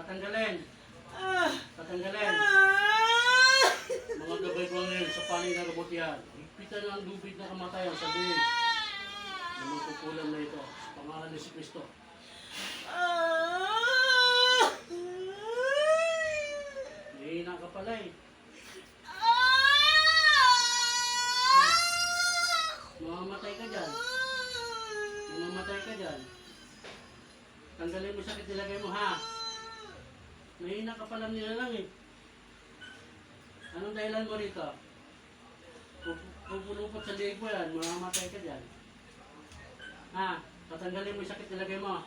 Tatanggalin. Tatanggalin. Mga gabay ko ngayon sa panig na kabutihan. Higpitan ng lubid na kamatayan sa dinig. Na magkukulang na ito sa pangalan ni si Kristo. Hihina ka pala eh. Mamamatay ka dyan. Mamamatay ka dyan. Tanggalin mo sakit, nilagay mo ha. Mahina ka pala nilalang eh. Anong dahilan mo rito? Pupulupot sa liig mo yan, mamamatay ka dyan. Ha? Tatanggalin mo yung sakit, nilagay mo.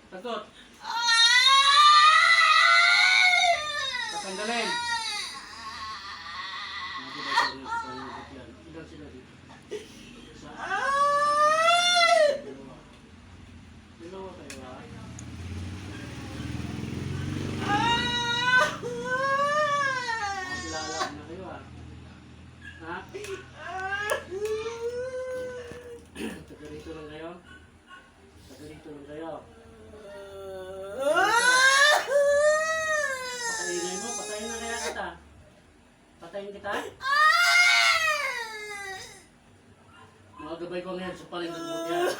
Tagot. Tatanggalin. Ilan sila dito? Isa. Dalawa. Dalawa kayo ha? Kilala na kayo ha? Ha? Tagalito lang kayo? Tagalito lang kayo? Patayin mo? Patayin na kaya kita? Patayin kita? Mga gabay ko ngayon sa paling nagmutya.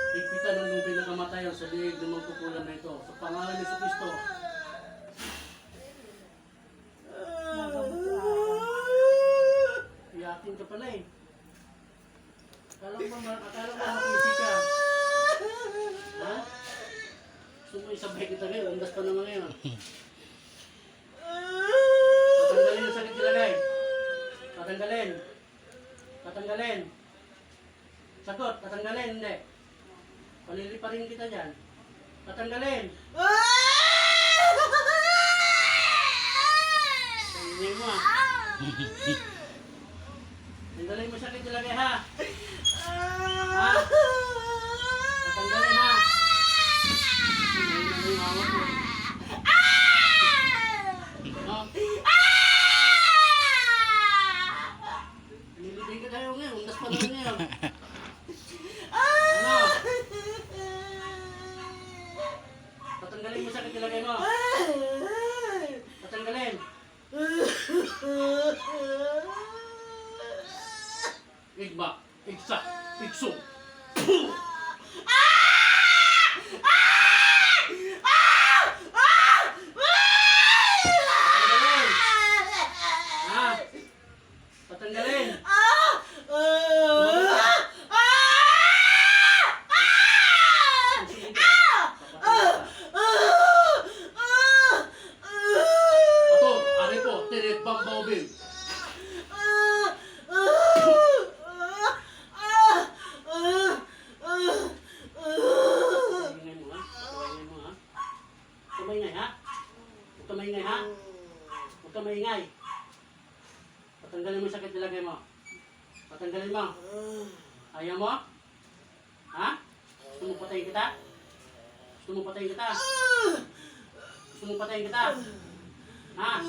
Higpitan ng lubid na kamatayan sa liig ng magkukulang na ito. Sa pangalan ni Kristo. Iyakin ka pala eh. Akala mo makisi ka. Ha? Gusto mo isabay kita ngayon. Undas pa naman ngayon. Tatanggalin ang sakit ilagay. Tatanggalin. Tatanggalin. Sagot. Tatanggalin. Hindi. Paliliparin kita dyan. Tatanggalin. Tanggalin mo ah. Tanggalin mo sakit ilagay ha. Ha? Tatanggalin ha. Tanggalin mo hawak mo. No? Nilibing ka tayo ngayon. Undas pa naman ngayon. Ano? Tatanggalin mo sakit ilagay mo. Tatanggalin. Igba, igsak, igsong. Tatanggalin. Ha? Tatanggalin. Ato, ari po, tirit bambawbil. Maingay ha? Huwag ka maingay ha? Huwag ka maingay. Patanggalin mo yung sakit nilagay mo. Patanggalin mo. Ayaw mo? Ha? Gusto mo patayin kita? Gusto mo patayin kita? Gusto mo patayin kita? Ha?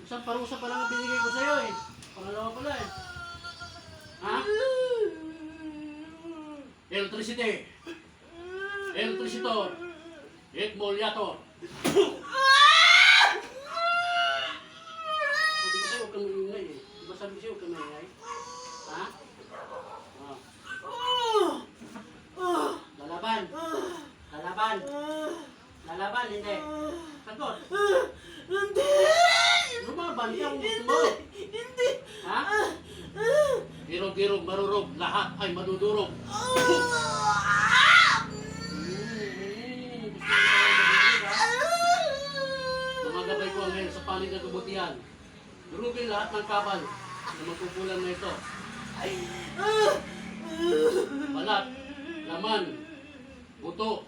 Isang parusa pa lang ang binigay ko sa'yo eh. Pangalawa pala eh. Ha? Electricity. Electricitor. Ekmoliator. Sabi ko sa'yo, huwag kang maingay eh. Diba sabi ko sa'yo, huwag kang maingay? Ha? Lalaban. Lalaban. Lalaban, hindi. Sagot. Hindi. Lumaban ka kung gusto mo. Hindi. Ha? Girog-girog, marurog. Lahat ay madudurog. Gabay ko ngayon sa panig na kabutihan. Durugin lahat ng kabal na magkukulang na ito. Balat, laman, buto,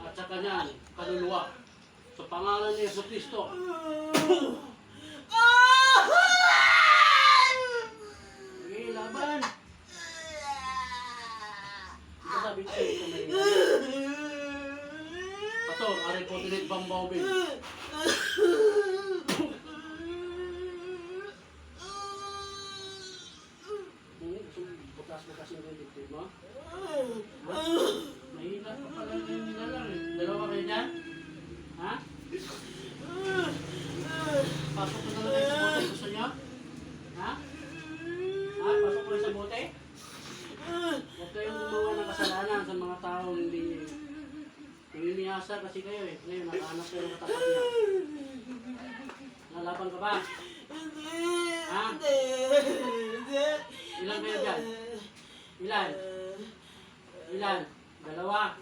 at sa kanyang kaluluwa. Sa pangalan ni Yesu Kristo. Sige, laban. Ito sabi ko sa'yo, Pastor, aray po tinit bambawin. Bukas-bukas yung dibdib mo? Mahina ka pala yung nilala. umaasa kasi kayo eh. Ngayon, nakahanap kayo ng katapat niya. Nalaban ka ba? Hindi. Ha? Hindi. Hindi. Ilan kayo dyan? Ilan? Ilan? Dalawa?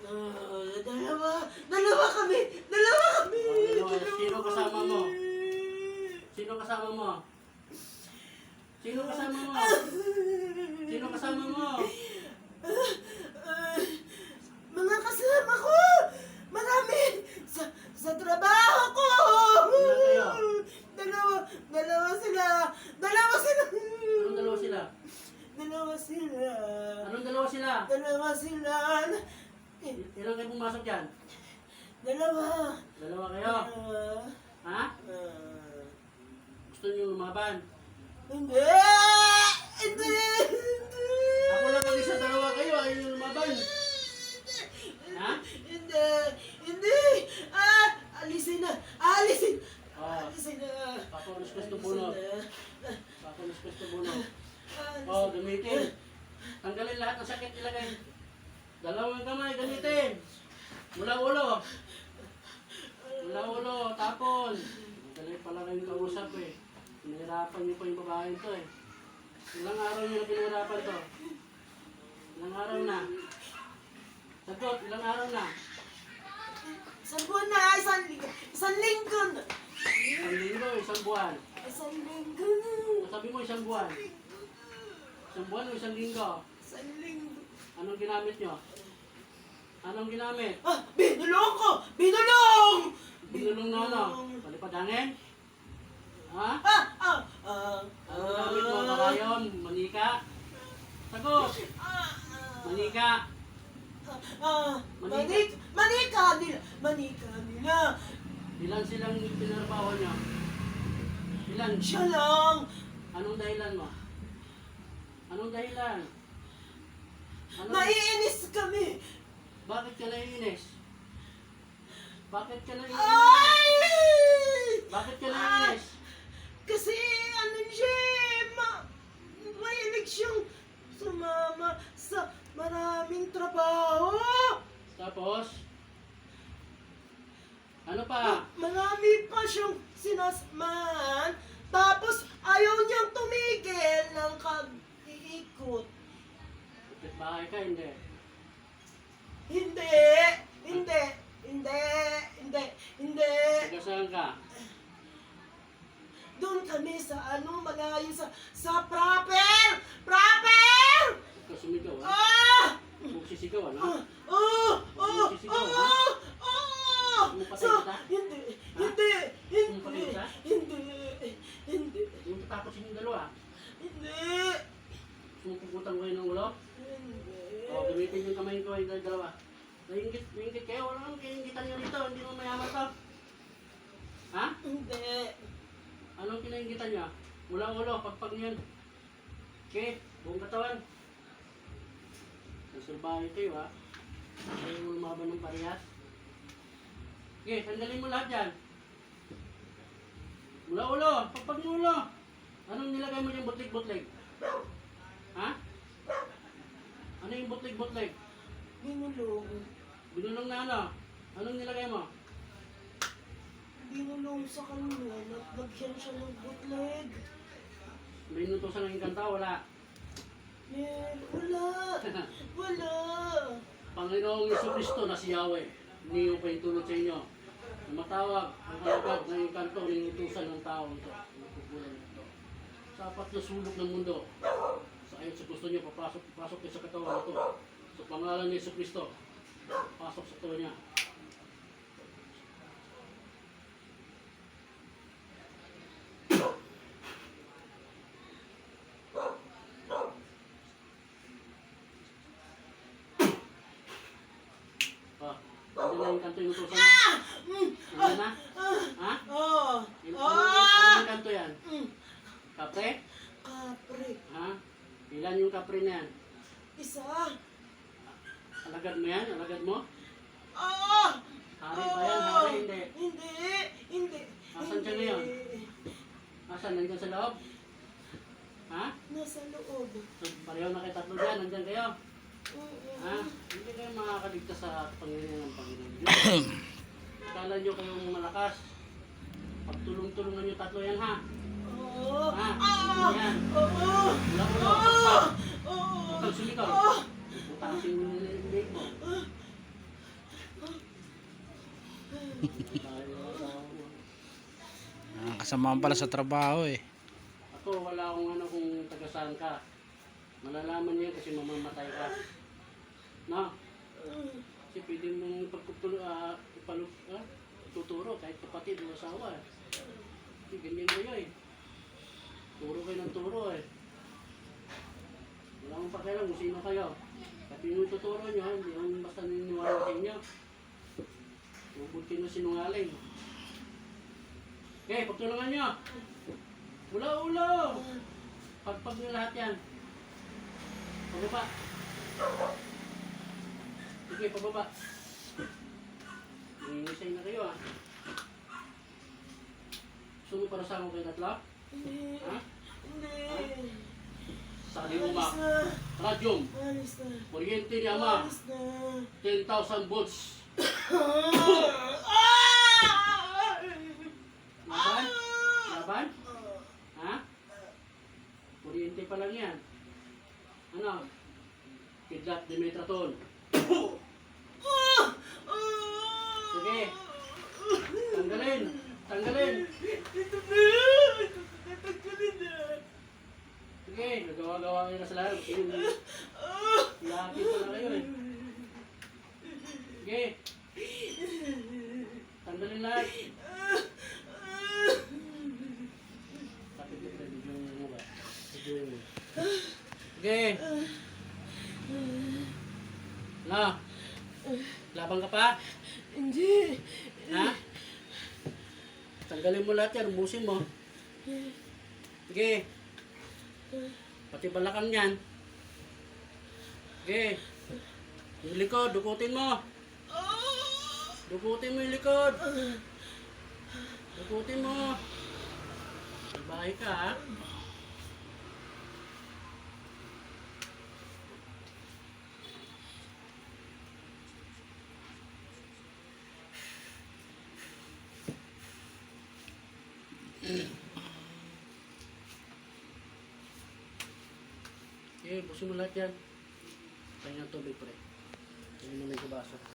Dalawa. Dalawa kami. Dalawa kami. Sino kasama mo? Sino kasama mo? Sino kasama mo? Sino kasama mo? Mga kasama ko. Marami. Sa trabaho ko. Ilan kayo? Dalawa sila. Dalawa sila. Anong dalawa sila? Dalawa sila. Anong dalawa sila? Dalawa sila. Ilan kayo pumasok dyan? Dalawa. Dalawa kayo? Ha? Gusto niyo lumaban? Hindi. Hindi. Ako lang ang isa, dalawa kayo. Ayaw niyo lumaban. Ha? Hindi. Hindi. Alisin na. Alisin. Oh, Alisin na. pakulis ko bunot. Pakulis ko bunot. Oh, gamitin. Tanggalin lahat ng sakit ilagay. Dalawang kamay, gamitin. Mula ulo. Mula ulo, tapon. Dali pala kayong kausap eh. Pinahirapan niyo pa yung babae to eh. Ilang araw niyo na pinahirapan to? Ilang araw na? Sagot, ilang araw na? Isang buwan na. Isang linggo na. Isang linggo, isang buwan. Isang linggo na. Sabi mo isang buwan. Isang buwan o isang linggo? Isang linggo. Anong ginamit nyo? Anong ginamit? Binulong ko! Binulong! Binulong na ano? Palipadangin? Ha? Anong gamit mo? Karayon? Manika? Sagot! Manika? Manika nila. Manika nila. Ilan silang pinarbaho nyo? Ilan? Siya lang. Anong dahilan mo? Anong dahilan? Naiinis kami. Bakit ka naiinis? Bakit ka naiinis? Ay! Bakit ka naiinis? Kasi ano siya mahilig siyang sumama sa maraming trabaho. Tapos? Ano pa? Marami pa siyang sinasamahan. Tapos ayaw niyang tumigil ng kag-iikot. Bakit bahay ka? Hindi. Hindi. Hindi. Hindi. Hindi. Hindi. Taga saan ka? Doon kami sa malayo sa proper! Proper! Huwag ka sumigaw, ha? Ah! Huwag sisigaw, ha? Oh! Oh! Oh! Oh! Oh! Pumapatay So, kita? hindi. Hindi. Hindi. Pumapatay kita? Hindi. Hindi. Yung tatakot sa inyong dalawa. Hindi. Sumupugutan ko kayo ng ulo. Hindi. O, gamitin yung kamay ko yung dalawa. Naingit kayo. Wala naman kayo ingitan nyo rito. Hindi mo mayaman to. Ha? Hindi. Anong kinaingitan nyo? Mula ulo, pagpag nyo. Okay, buong katawan. Nasurbahin kayo, ha? Ayaw mo lumaban ng parehas. Okay, tanggalin mo lahat yan. Mula ulo, pagpag mo ulo. Anong nilagay mo yung butlig-butlig? Ha? Ano yung butlig-butlig? Binulong. Binulong na ano? Anong nilagay mo? Binulong sa kanya. Naglagyan siya ng bootleg. May inutusan ng kanta, wala. Wala. Wala. Panginoong Jesucristo na si Yahweh, hindi ko pa itulot sa inyo. Na matawag ang kalagad ng inkanto ng inutusan ng tao ito. Nagpupulan ito. Sa apat na sulok ng mundo. Sa ayon sa gusto niyo, papasok kayo sa katawan ito. Sa pangalan ni Jesucristo, pasok sa katawan niya. Hindi na yung kanto yung utusan mo? Hindi na? Ha? Oh. Anong kanto yan? Kapre? Kapre. Ha? Ilan yung kapre na yan? Isa. Alagad mo yan? Alagad mo? Ah! Hari ba yan? Hari hindi. Hindi. Hindi. Asan siya ngayon? Asan? Nandyan sa loob? Ha? Nasa loob. So, pareho na kayo tatlo dyan. Nandyan kayo? Oo. Ha? Hindi kayo makakaligtas sa Panginoon ng Panginoon. Pag-aralan nyo kayong malakas. Pagtulong-tulungan nyo tatlo yan ha. Oo. Ha? Ah! Yan. Oo. Ulo-ulo. Ah! Huwag kang sumigaw. Utasin mo yung leg mo. Kasama pala sa trabaho eh. Ako, wala akong ano kung taga-saan ka. Malalaman niya kasi mamamatay ka. No? Kasi pwede mong tuturo kahit kapatid o asawa. Kasi ganyan kayo eh. Turo kayo ng turo eh. Wala akong pakialam kung sino kayo. At yung tuturo nyo, hindi yung basta niniwala sa inyo. Huwag kayo na sinungaling. Okay, pagtulungan nyo. Ulo-ulo! Pagpag nyo lahat yan. Pababa. Sige, pababa. Nangingisay na kayo ah. Gusto mo para sa kayo tatlo? Hindi. Ha? Hindi. Sa kaliuma. Alis na. Radyum. Alis na. Kuryente ni Ama. Alis na. 10,000 volts. Ah! Laban? Laban? Ha? Kuryente pa lang yan. Ano? Kidlat Dimetratol. Sige. Tanggalin. Tanggalin. Sige. Nagawa-gawa kayo na sa lahat. Laki pa lang kayo eh. Sige. Tanggalin lahat. Kapit ko pwede yung mukha. Sige. Na. Laban ka pa? Hindi. Ha? Tanggalin mo lahat yan. Ubusin mo. Sige. Pati balakang yan. Sige. Yung likod, dukutin mo. Dukutin mo yung likod. Dukutin mo. Bahay ka ha. Sige, busin mo lahat yan. Kaya ng tubig pre. Hindi mo may baso.